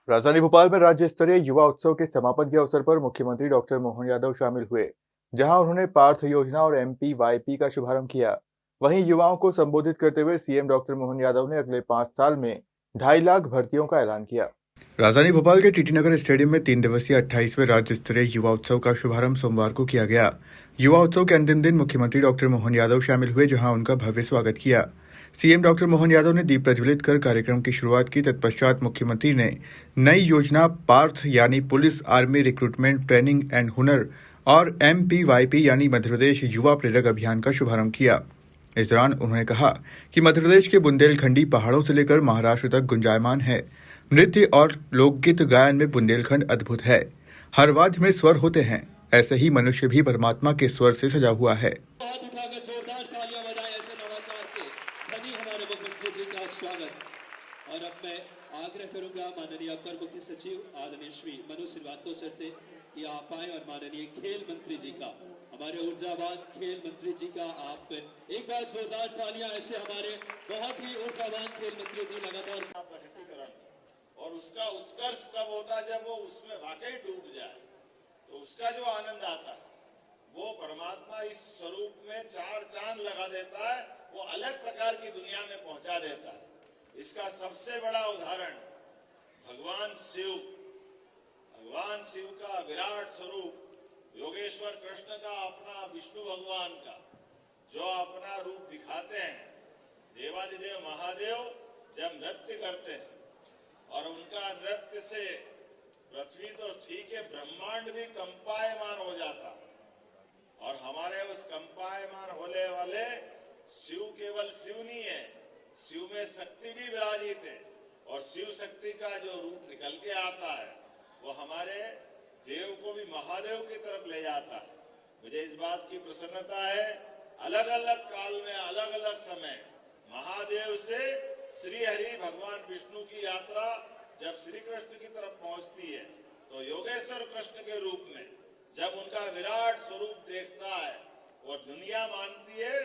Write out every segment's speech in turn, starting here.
राजधानी भोपाल में राज्य स्तरीय युवा उत्सव के समापन के अवसर पर मुख्यमंत्री डॉक्टर मोहन यादव शामिल हुए, जहां उन्होंने पार्थ योजना और MPYP का शुभारंभ किया। वहीं युवाओं को संबोधित करते हुए सीएम डॉक्टर मोहन यादव ने अगले 5 साल में 2.5 लाख भर्तियों का ऐलान किया। राजधानी भोपाल के टीटी नगर स्टेडियम में 3 दिवसीय 28वें राज्य स्तरीय युवा उत्सव का शुभारंभ सोमवार को किया गया। युवा उत्सव के अंतिम दिन मुख्यमंत्री डॉक्टर मोहन यादव शामिल हुए, जहां उनका भव्य स्वागत किया। सीएम डॉक्टर मोहन यादव ने दीप प्रज्वलित कर कार्यक्रम की शुरुआत की। तत्पश्चात मुख्यमंत्री ने नई योजना पार्थ यानी police army recruitment training and हुनर और MPYP यानी मध्य प्रदेश युवा प्रेरक अभियान का शुभारंभ किया। इस दौरान उन्होंने कहा कि मध्य प्रदेश के बुंदेलखंडी पहाड़ों से लेकर महाराष्ट्र तक गुंजायमान है। नृत्य और लोकगीत गायन में बुंदेलखंड अद्भुत है। हर वाद्य में स्वर होते हैं, ऐसे ही मनुष्य भी परमात्मा के स्वर से सजा हुआ है। जोरदार तालियां बजाएं ऐसे नवाचार के धनी हमारे मुख्यमंत्री जी का स्वागत। और अब मैं आग्रह करूंगा माननीय अपर मुख्य सचिव आदरणीय श्री मनोज श्रीवास्तव सर से कि आप आए और माननीय खेल मंत्री जी का, हमारे ऊर्जावान खेल मंत्री जी का आप एक बार जोरदार तालियां ऐसे हमारे बहुत ही ऊर्जावान खेल मंत्री जी लगातार प्रकटीकरण और उसका उत्कर्ष तब होता जब वो उसमें वाकई डूब जाए, तो उसका जो आनंद आता है वो परमात्मा इस स्वरूप में 4 चांद लगा देता है, वो अलग प्रकार की दुनिया में पहुंचा देता है। इसका सबसे बड़ा उदाहरण भगवान शिव का विराट स्वरूप योगेश्वर कृष्ण का, अपना विष्णु भगवान का जो अपना रूप दिखाते हैं। देवादिदेव महादेव जब नृत्य करते हैं और उनका नृत्य से पृथ्वी तो ठीक है, ब्रह्मांड भी कंपायमान हो जाता है। और हमारे उस कंपायमान होने वाले शिव केवल शिव नहीं है, शिव में शक्ति भी विराजित है। और शिव शक्ति का जो रूप निकल के आता है वो हमारे देव को भी महादेव की तरफ ले जाता है। मुझे इस बात की प्रसन्नता है, अलग अलग काल में अलग अलग समय महादेव से श्री हरि भगवान विष्णु की यात्रा जब श्री कृष्ण की तरफ पहुंचती है, तो योगेश्वर कृष्ण के रूप में जब उनका विराट स्वरूप देखता है और दुनिया मानती है,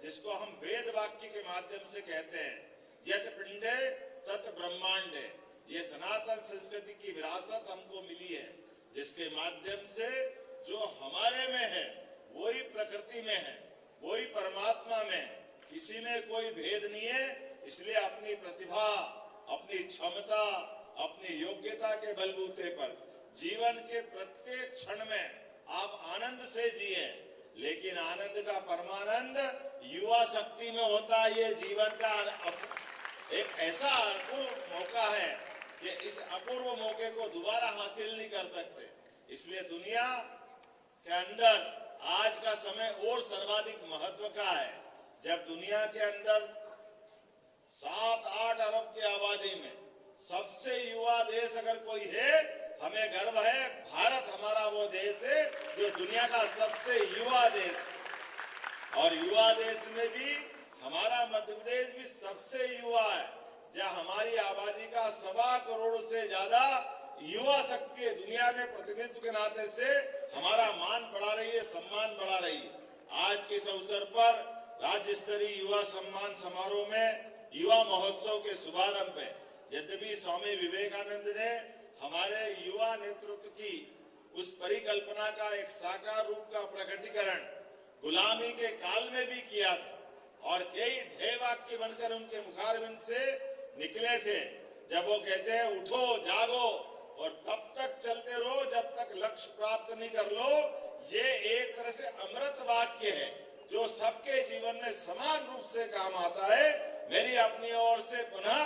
जिसको हम वेद वाक्य के माध्यम से कहते हैं, यत पिंडे तत् ब्रह्मांडे। ये सनातन संस्कृति की विरासत हमको मिली है, जिसके माध्यम से जो हमारे में है वही प्रकृति में है, वही परमात्मा में है। किसी में कोई भेद नहीं है। इसलिए अपनी प्रतिभा, अपनी क्षमता, अपनी योग्यता के बलबूते पर जीवन के प्रत्येक क्षण में आप आनंद से जिए, लेकिन आनंद का परमानंद युवा शक्ति में होता है। ये जीवन का एक ऐसा अपूर्व मौका है कि इस अपूर्व मौके को दोबारा हासिल नहीं कर सकते। इसलिए दुनिया के अंदर आज का समय और सर्वाधिक महत्व का है, जब दुनिया के अंदर 7-8 अरब की आबादी में सबसे युवा देश अगर कोई है, हमें गर्व है, भारत हमारा वो देश है जो दुनिया का सबसे युवा देश है। और युवा देश में भी हमारा मध्य प्रदेश भी सबसे युवा है, जहाँ हमारी आबादी का 1.25 करोड़ से ज्यादा युवा शक्ति है। दुनिया में प्रतिनिधित्व के नाते से हमारा मान बढ़ा रही है, सम्मान बढ़ा रही है। आज के इस अवसर पर राज्य स्तरीय युवा सम्मान समारोह में युवा महोत्सव के शुभारंभ में, यद्यपि स्वामी विवेकानंद ने हमारे युवा नेतृत्व की उस परिकल्पना का एक साकार रूप का प्रकटीकरण गुलामी के काल में भी किया था, और कई ध्येय वाक्य बनकर उनके मुखारविंद से निकले थे, जब वो कहते हैं उठो जागो और तब तक चलते रहो जब तक लक्ष्य प्राप्त नहीं कर लो। ये एक तरह से अमृत वाक्य है जो सबके जीवन में समान रूप से काम आता है। मेरी अपनी ओर से पुनः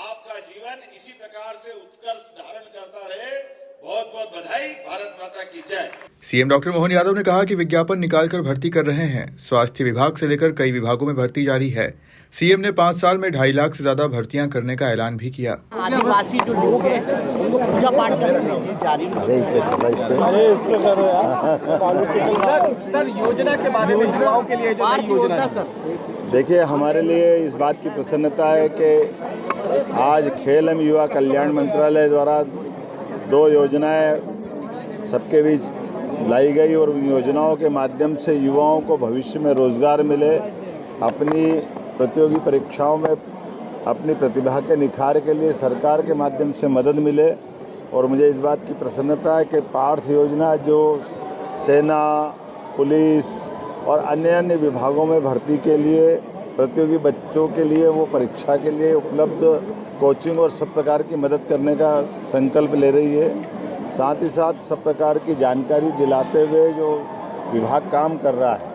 आपका जीवन इसी प्रकार से उत्कर्ष धारण करता रहे। बहुत बहुत बधाई। भारत माता की जय। सीएम डॉक्टर मोहन यादव ने कहा कि विज्ञापन निकालकर भर्ती कर रहे हैं। स्वास्थ्य विभाग से लेकर कई विभागों में भर्ती जारी है। सीएम ने 5 साल में 2.5 लाख से ज्यादा भर्तियां करने का ऐलान भी किया। आदिवासी जो लोग हैं उनको पूजा पाठ करने जारी सर योजना के बारे में युवाओं के लिए जो योजना सर, देखिए, हमारे लिए इस बात की प्रसन्नता है कि आज खेल एवं युवा कल्याण मंत्रालय द्वारा 2 योजनाएं सबके बीच लाई गई और उन योजनाओं के माध्यम से युवाओं को भविष्य में रोजगार मिले, अपनी प्रतियोगी परीक्षाओं में अपनी प्रतिभा के निखार के लिए सरकार के माध्यम से मदद मिले। और मुझे इस बात की प्रसन्नता है कि पार्थ योजना जो सेना, पुलिस और अन्य विभागों में भर्ती के लिए प्रतियोगी बच्चों के लिए वो परीक्षा के लिए उपलब्ध कोचिंग और सब प्रकार की मदद करने का संकल्प ले रही है। साथ ही साथ सब प्रकार की जानकारी दिलाते हुए जो विभाग काम कर रहा है,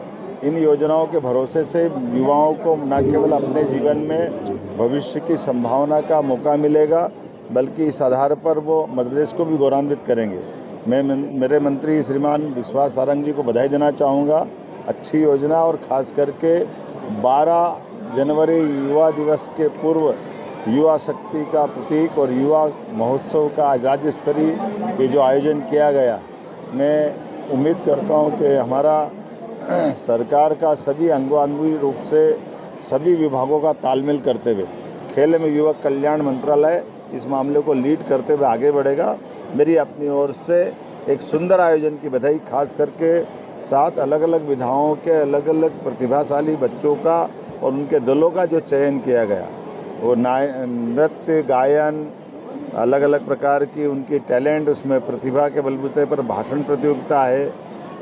इन योजनाओं के भरोसे से युवाओं को न केवल अपने जीवन में भविष्य की संभावना का मौका मिलेगा, बल्कि इस आधार पर वो मध्य प्रदेश को भी गौरवान्वित करेंगे। मैं मेरे मंत्री श्रीमान विश्वास सारंग जी को बधाई देना चाहूँगा। अच्छी योजना और ख़ास करके 12 जनवरी युवा दिवस के पूर्व युवा शक्ति का प्रतीक और युवा महोत्सव का आज राज्य स्तरीय ये जो आयोजन किया गया, मैं उम्मीद करता हूँ कि हमारा सरकार का सभी अंगों रूप से सभी विभागों का तालमेल करते हुए खेल एवं युवक कल्याण मंत्रालय इस मामले को लीड करते हुए आगे बढ़ेगा। मेरी अपनी ओर से एक सुंदर आयोजन की बधाई, खास करके 7 अलग अलग विधाओं के अलग अलग प्रतिभाशाली बच्चों का और उनके दलों का जो चयन किया गया, वो नृत्य, गायन, अलग अलग प्रकार की उनकी टैलेंट, उसमें प्रतिभा के बलबूते पर भाषण प्रतियोगिता है,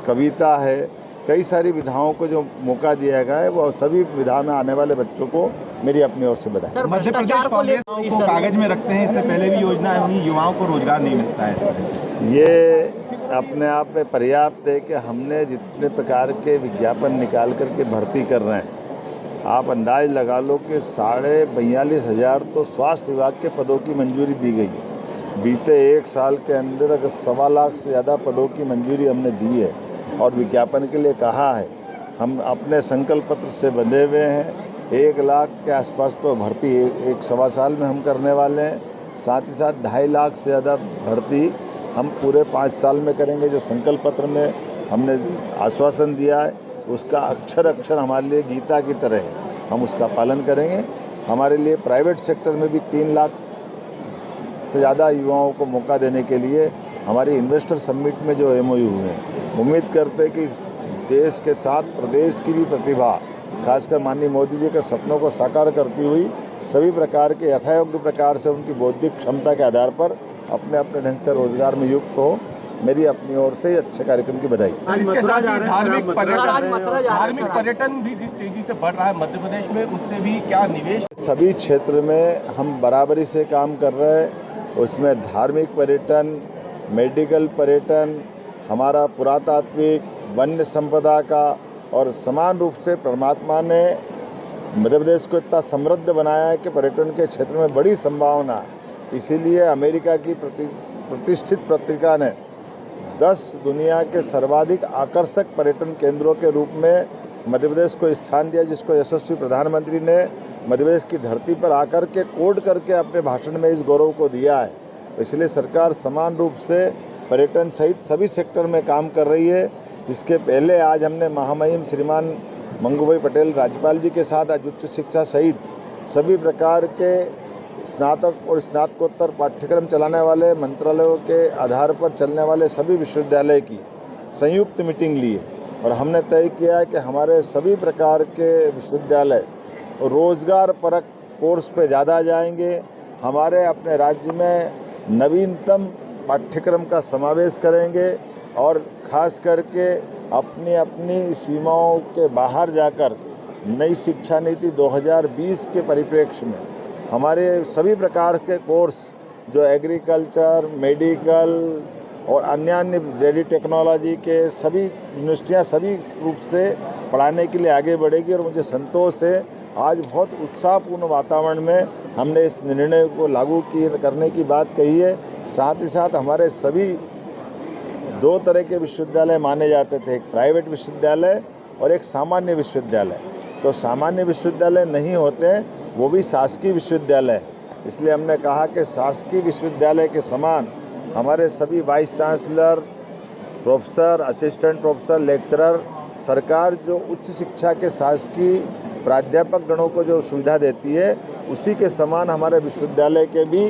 कविता है, कई सारी विधाओं को जो मौका दिया गया है, वो सभी विधा में आने वाले बच्चों को मेरी अपनी ओर से बधाई। मध्य प्रदेश कांग्रेस को कागज में रखते हैं, इससे पहले भी योजनाएं हुई, युवाओं को रोजगार नहीं मिलता है। ये अपने आप में पर्याप्त है कि हमने जितने प्रकार के विज्ञापन निकाल करके भर्ती कर रहे हैं, आप अंदाज लगा लो कि 42,500 तो स्वास्थ्य विभाग के पदों की मंजूरी दी गई है। बीते 1 साल के अंदर अगर 1.25 लाख से ज़्यादा पदों की मंजूरी हमने दी है और विज्ञापन के लिए कहा है। हम अपने संकल्प पत्र से बंधे हुए हैं। 1 लाख के आसपास तो भर्ती एक 1.25 साल में हम करने वाले हैं। साथ ही साथ 2.5 लाख से ज़्यादा भर्ती हम पूरे 5 साल में करेंगे। जो संकल्प पत्र में हमने आश्वासन दिया है, उसका अक्षर अक्षर हमारे लिए गीता की तरह है, हम उसका पालन करेंगे। हमारे लिए प्राइवेट सेक्टर में भी 3 लाख से ज़्यादा युवाओं को मौका देने के लिए हमारी इन्वेस्टर समिट में जो MOU हुए हैं, उम्मीद करते हैं कि देश के साथ प्रदेश की भी प्रतिभा, खासकर माननीय मोदी जी के सपनों को साकार करती हुई सभी प्रकार के यथायोग्य प्रकार से उनकी बौद्धिक क्षमता के आधार पर अपने अपने ढंग से रोजगार में युक्त हो। मेरी अपनी ओर से अच्छे कार्यक्रम की बधाई। धार्मिक पर्यटन भी जिस तेजी से बढ़ रहा है मध्य प्रदेश में, उससे भी क्या निवेश? सभी क्षेत्र में हम बराबरी से काम कर रहे हैं। उसमें धार्मिक पर्यटन, मेडिकल पर्यटन, हमारा पुरातात्विक, वन्य संपदा का, और समान रूप से परमात्मा ने मध्य प्रदेश को इतना समृद्ध बनाया है कि पर्यटन के क्षेत्र में बड़ी संभावना है। इसीलिए अमेरिका की प्रतिष्ठित पत्रिका ने 10 दुनिया के सर्वाधिक आकर्षक पर्यटन केंद्रों के रूप में मध्य प्रदेश को स्थान दिया, जिसको यशस्वी प्रधानमंत्री ने मध्य प्रदेश की धरती पर आकर के कोड करके अपने भाषण में इस गौरव को दिया है। इसलिए सरकार समान रूप से पर्यटन सहित सभी सेक्टर में काम कर रही है। इसके पहले आज हमने महामहिम श्रीमान मंगूभाई पटेल राज्यपाल जी के साथ आज उच्च शिक्षा सहित सभी प्रकार के स्नातक और स्नातकोत्तर पाठ्यक्रम चलाने वाले मंत्रालयों के आधार पर चलने वाले सभी विश्वविद्यालय की संयुक्त मीटिंग ली है, और हमने तय किया है कि हमारे सभी प्रकार के विश्वविद्यालय रोजगार परक कोर्स पे ज़्यादा जाएंगे। हमारे अपने राज्य में नवीनतम पाठ्यक्रम का समावेश करेंगे और ख़ास करके अपनी अपनी सीमाओं के बाहर जाकर नई शिक्षा नीति 2020 के परिप्रेक्ष्य में हमारे सभी प्रकार के कोर्स जो एग्रीकल्चर, मेडिकल और अन्य जेडी टेक्नोलॉजी के सभी यूनिवर्सिटियाँ सभी रूप से पढ़ाने के लिए आगे बढ़ेगी। और मुझे संतोष है आज बहुत उत्साहपूर्ण वातावरण में हमने इस निर्णय को लागू करने की बात कही है। साथ ही साथ हमारे सभी 2 तरह के विश्वविद्यालय माने जाते थे, एक प्राइवेट विश्वविद्यालय और एक सामान्य विश्वविद्यालय। तो सामान्य विश्वविद्यालय नहीं होते, वो भी शासकीय विश्वविद्यालय है। इसलिए हमने कहा कि शासकीय विश्वविद्यालय के समान हमारे सभी vice chancellor, professor, assistant professor, lecturer, सरकार जो उच्च शिक्षा के शासकीय प्राध्यापक गणों को जो सुविधा देती है, उसी के समान हमारे विश्वविद्यालय के भी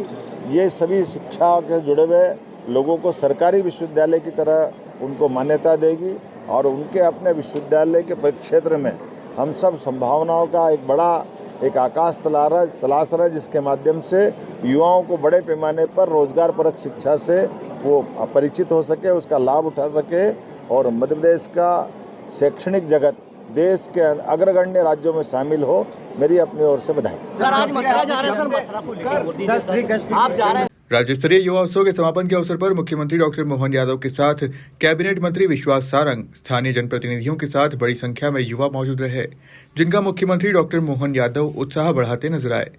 ये सभी शिक्षा के जुड़े हुए लोगों को सरकारी विश्वविद्यालय की तरह उनको मान्यता देगी। और उनके अपने विश्वविद्यालय के परिक्षेत्र में हम सब संभावनाओं का एक बड़ा एक आकाश तलाश रहा है जिसके माध्यम से युवाओं को बड़े पैमाने पर रोजगार परक शिक्षा से वो परिचित हो सके, उसका लाभ उठा सके और मध्य प्रदेश का शैक्षणिक जगत देश के अग्रगण्य राज्यों में शामिल हो। मेरी अपनी ओर से बधाई। सर आज मथुरा जा रहे हैं सर, मथुरा को लेकर मोदी जी आप जा रहे हैं। राज्य स्तरीय युवा उत्सव के समापन के अवसर पर मुख्यमंत्री डॉक्टर मोहन यादव के साथ कैबिनेट मंत्री विश्वास सारंग, स्थानीय जनप्रतिनिधियों के साथ बड़ी संख्या में युवा मौजूद रहे, जिनका मुख्यमंत्री डॉक्टर मोहन यादव उत्साह बढ़ाते नजर आए।